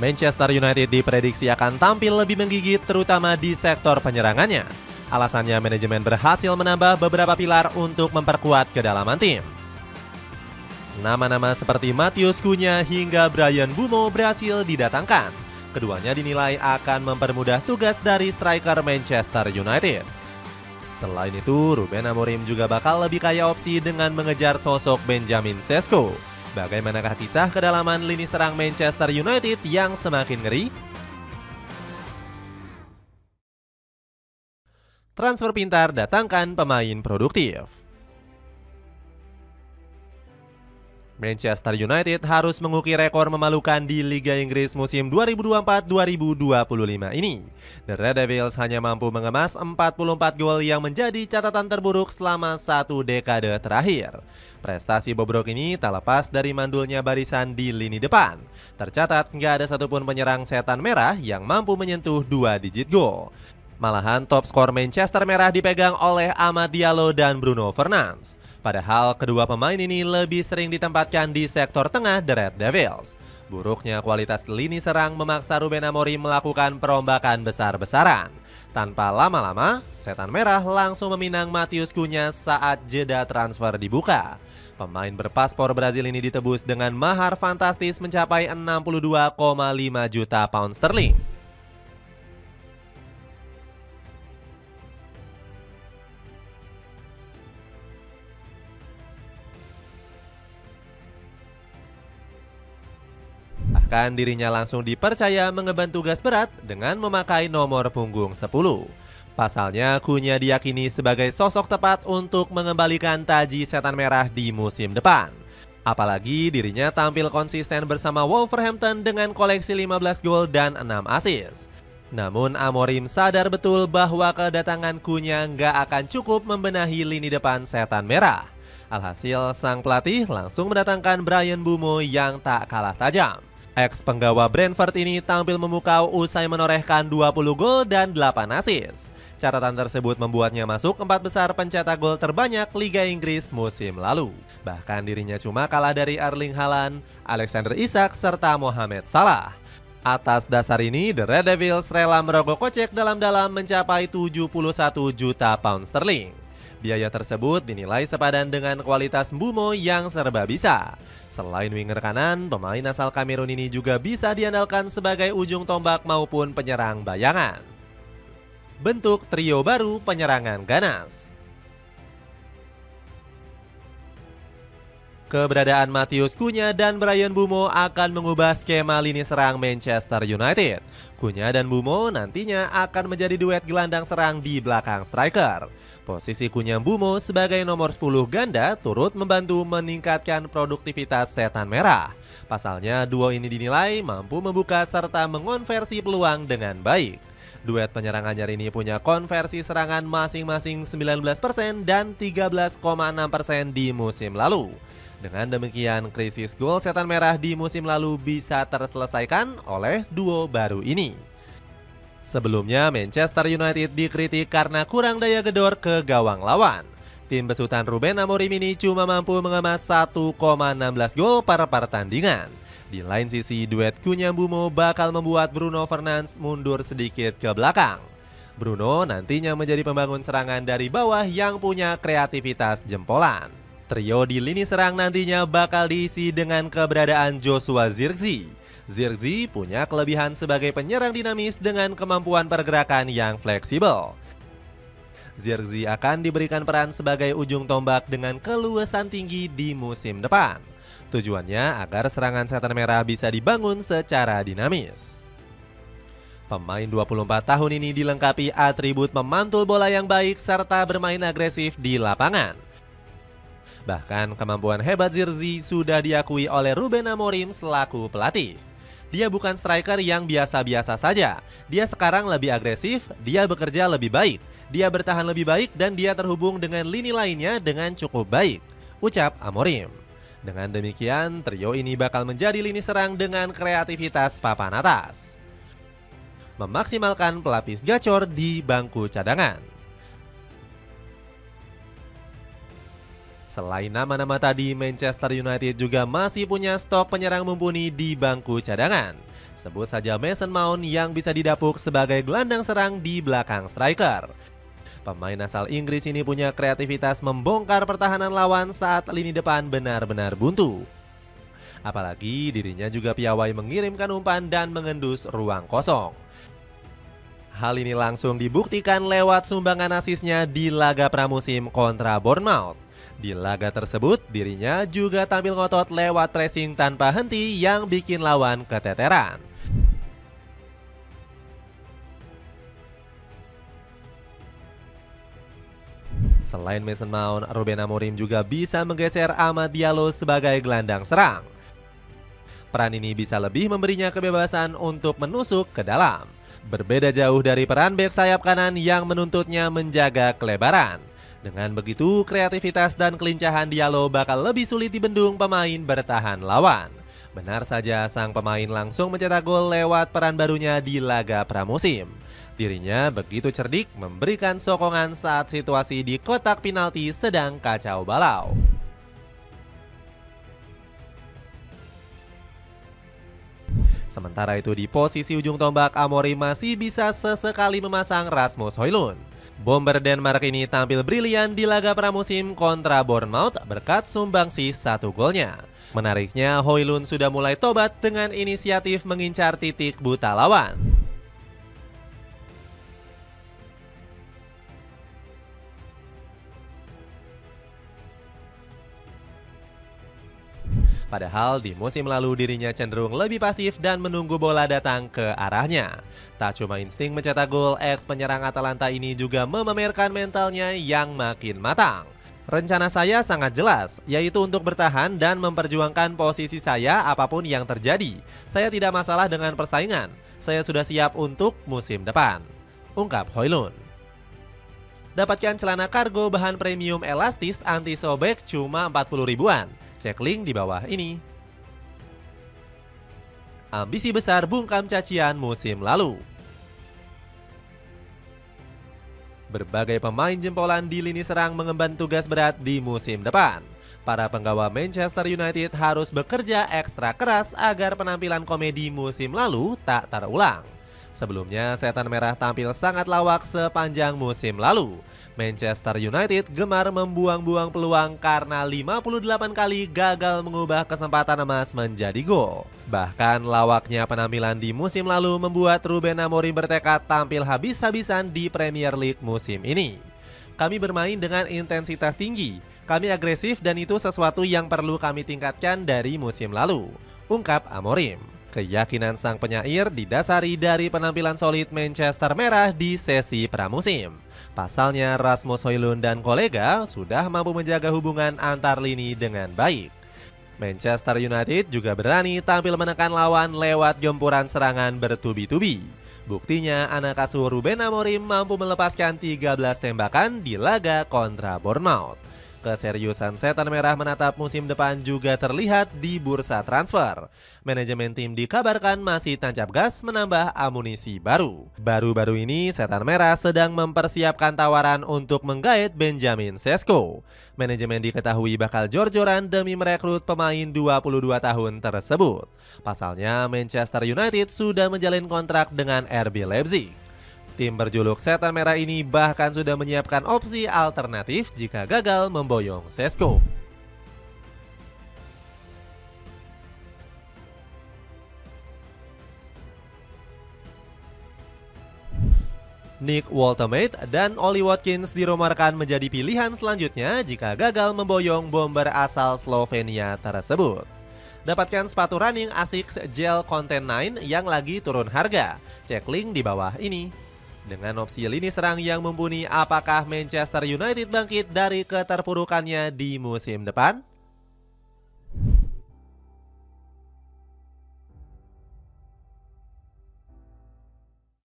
Manchester United diprediksi akan tampil lebih menggigit terutama di sektor penyerangannya. Alasannya manajemen berhasil menambah beberapa pilar untuk memperkuat kedalaman tim. Nama-nama seperti Matheus Cunha hingga Bryan Mbeumo berhasil didatangkan. Keduanya dinilai akan mempermudah tugas dari striker Manchester United. Selain itu, Ruben Amorim juga bakal lebih kaya opsi dengan mengejar sosok Benjamin Sesko. Bagaimanakah kisah kedalaman lini serang Manchester United yang semakin ngeri? Transfer pintar datangkan pemain produktif. Manchester United harus mengukir rekor memalukan di Liga Inggris musim 2024-2025 ini. The Red Devils hanya mampu mengemas 44 gol yang menjadi catatan terburuk selama satu dekade terakhir. Prestasi bobrok ini tak lepas dari mandulnya barisan di lini depan. Tercatat nggak ada satupun penyerang setan merah yang mampu menyentuh 2 digit gol. Malahan top skor Manchester Merah dipegang oleh Amad Diallo dan Bruno Fernandes. Padahal kedua pemain ini lebih sering ditempatkan di sektor tengah The Red Devils. Buruknya kualitas lini serang memaksa Ruben Amorim melakukan perombakan besar-besaran. Tanpa lama-lama, setan merah langsung meminang Matheus Cunha saat jeda transfer dibuka. Pemain berpaspor Brazil ini ditebus dengan mahar fantastis mencapai 62,5 juta pound sterling. Bahkan dirinya langsung dipercaya mengemban tugas berat dengan memakai nomor punggung 10. Pasalnya, Cunha diyakini sebagai sosok tepat untuk mengembalikan taji setan merah di musim depan. Apalagi dirinya tampil konsisten bersama Wolverhampton dengan koleksi 15 gol dan 6 assist. Namun Amorim sadar betul bahwa kedatangan Cunha nggak akan cukup membenahi lini depan setan merah. Alhasil sang pelatih langsung mendatangkan Bryan Mbeumo yang tak kalah tajam. Ex-penggawa Brentford ini tampil memukau usai menorehkan 20 gol dan 8 assist. Catatan tersebut membuatnya masuk 4 besar pencetak gol terbanyak Liga Inggris musim lalu. Bahkan dirinya cuma kalah dari Erling Haaland, Alexander Isak, serta Mohamed Salah. Atas dasar ini, The Red Devils rela merogoh kocek dalam-dalam mencapai 71 juta pound sterling. Biaya tersebut dinilai sepadan dengan kualitas Mbeumo yang serba bisa. Selain winger kanan, pemain asal Kamerun ini juga bisa diandalkan sebagai ujung tombak maupun penyerang bayangan. Bentuk trio baru penyerangan ganas. Keberadaan Matheus Cunha dan Bryan Mbeumo akan mengubah skema lini serang Manchester United. Cunha dan Mbeumo nantinya akan menjadi duet gelandang serang di belakang striker. Posisi Cunha Mbeumo sebagai nomor 10 ganda turut membantu meningkatkan produktivitas setan merah. Pasalnya duo ini dinilai mampu membuka serta mengonversi peluang dengan baik. Duet penyerang anyar ini punya konversi serangan masing-masing 19% dan 13,6% di musim lalu. Dengan demikian, krisis gol setan merah di musim lalu bisa terselesaikan oleh duo baru ini. Sebelumnya, Manchester United dikritik karena kurang daya gedor ke gawang lawan. Tim besutan Ruben Amorim ini cuma mampu mengemas 1,16 gol per pertandingan. Di lain sisi, duet Cunha Mbeumo bakal membuat Bruno Fernandes mundur sedikit ke belakang. Bruno nantinya menjadi pembangun serangan dari bawah yang punya kreativitas jempolan. Trio di lini serang nantinya bakal diisi dengan keberadaan Joshua Zirkzee. Zirkzee punya kelebihan sebagai penyerang dinamis dengan kemampuan pergerakan yang fleksibel. Zirkzee akan diberikan peran sebagai ujung tombak dengan keluasan tinggi di musim depan. Tujuannya agar serangan setan merah bisa dibangun secara dinamis. Pemain 24 tahun ini dilengkapi atribut memantul bola yang baik serta bermain agresif di lapangan. Bahkan kemampuan hebat Zirkzee sudah diakui oleh Ruben Amorim selaku pelatih. Dia bukan striker yang biasa-biasa saja. Dia sekarang lebih agresif, dia bekerja lebih baik, dia bertahan lebih baik, dan dia terhubung dengan lini lainnya dengan cukup baik, ucap Amorim. Dengan demikian, trio ini bakal menjadi lini serang dengan kreativitas papan atas. Memaksimalkan pelapis gacor di bangku cadangan. Selain nama-nama tadi, Manchester United juga masih punya stok penyerang mumpuni di bangku cadangan. Sebut saja Mason Mount yang bisa didapuk sebagai gelandang serang di belakang striker. Pemain asal Inggris ini punya kreativitas membongkar pertahanan lawan saat lini depan benar-benar buntu. Apalagi dirinya juga piawai mengirimkan umpan dan mengendus ruang kosong. Hal ini langsung dibuktikan lewat sumbangan asisnya di laga pramusim kontra Bournemouth. Di laga tersebut, dirinya juga tampil ngotot lewat pressing tanpa henti yang bikin lawan keteteran. Selain Mason Mount, Ruben Amorim juga bisa menggeser Amad Diallo sebagai gelandang serang. Peran ini bisa lebih memberinya kebebasan untuk menusuk ke dalam. Berbeda jauh dari peran bek sayap kanan yang menuntutnya menjaga kelebaran. Dengan begitu, kreativitas dan kelincahan Diallo bakal lebih sulit dibendung pemain bertahan lawan. Benar saja, sang pemain langsung mencetak gol lewat peran barunya di laga pramusim. Dirinya begitu cerdik memberikan sokongan saat situasi di kotak penalti sedang kacau balau. Sementara itu di posisi ujung tombak, Amorim masih bisa sesekali memasang Rasmus Højlund. Bomber Denmark ini tampil brilian di laga pramusim kontra Bournemouth berkat sumbangsih 1 golnya. Menariknya, Højlund sudah mulai tobat dengan inisiatif mengincar titik buta lawan. Padahal di musim lalu dirinya cenderung lebih pasif dan menunggu bola datang ke arahnya. Tak cuma insting mencetak gol, ex-penyerang Atalanta ini juga memamerkan mentalnya yang makin matang. Rencana saya sangat jelas, yaitu untuk bertahan dan memperjuangkan posisi saya apapun yang terjadi. Saya tidak masalah dengan persaingan, saya sudah siap untuk musim depan, ungkap Højlund. Dapatkan celana kargo bahan premium elastis anti sobek cuma 40 ribuan. Cek link di bawah ini. Ambisi besar bungkam cacian musim lalu. Berbagai pemain jempolan di lini serang mengemban tugas berat di musim depan. Para penggawa Manchester United harus bekerja ekstra keras agar penampilan komedi musim lalu tak terulang. Sebelumnya, Setan Merah tampil sangat lawak sepanjang musim lalu. Manchester United gemar membuang-buang peluang karena 58 kali gagal mengubah kesempatan emas menjadi gol. Bahkan lawaknya penampilan di musim lalu membuat Ruben Amorim bertekad tampil habis-habisan di Premier League musim ini. Kami bermain dengan intensitas tinggi, kami agresif dan itu sesuatu yang perlu kami tingkatkan dari musim lalu, ungkap Amorim. Keyakinan sang penyair didasari dari penampilan solid Manchester Merah di sesi pramusim. Pasalnya Rasmus Højlund dan kolega sudah mampu menjaga hubungan antar lini dengan baik. Manchester United juga berani tampil menekan lawan lewat gempuran serangan bertubi-tubi. Buktinya anak asuh Ruben Amorim mampu melepaskan 13 tembakan di laga kontra Bournemouth. Keseriusan Setan Merah menatap musim depan juga terlihat di bursa transfer. Manajemen tim dikabarkan masih tancap gas menambah amunisi baru. Baru-baru ini Setan Merah sedang mempersiapkan tawaran untuk menggait Benjamin Sesko. Manajemen diketahui bakal jor-joran demi merekrut pemain 22 tahun tersebut. Pasalnya Manchester United sudah menjalin kontrak dengan RB Leipzig. Tim berjuluk Setan Merah ini bahkan sudah menyiapkan opsi alternatif jika gagal memboyong Sesko. Nick Woltemade dan Ollie Watkins dirumorkan menjadi pilihan selanjutnya jika gagal memboyong bomber asal Slovenia tersebut. Dapatkan sepatu running Asics Gel Content 9 yang lagi turun harga. Cek link di bawah ini. Dengan opsi lini serang yang mumpuni, apakah Manchester United bangkit dari keterpurukannya di musim depan?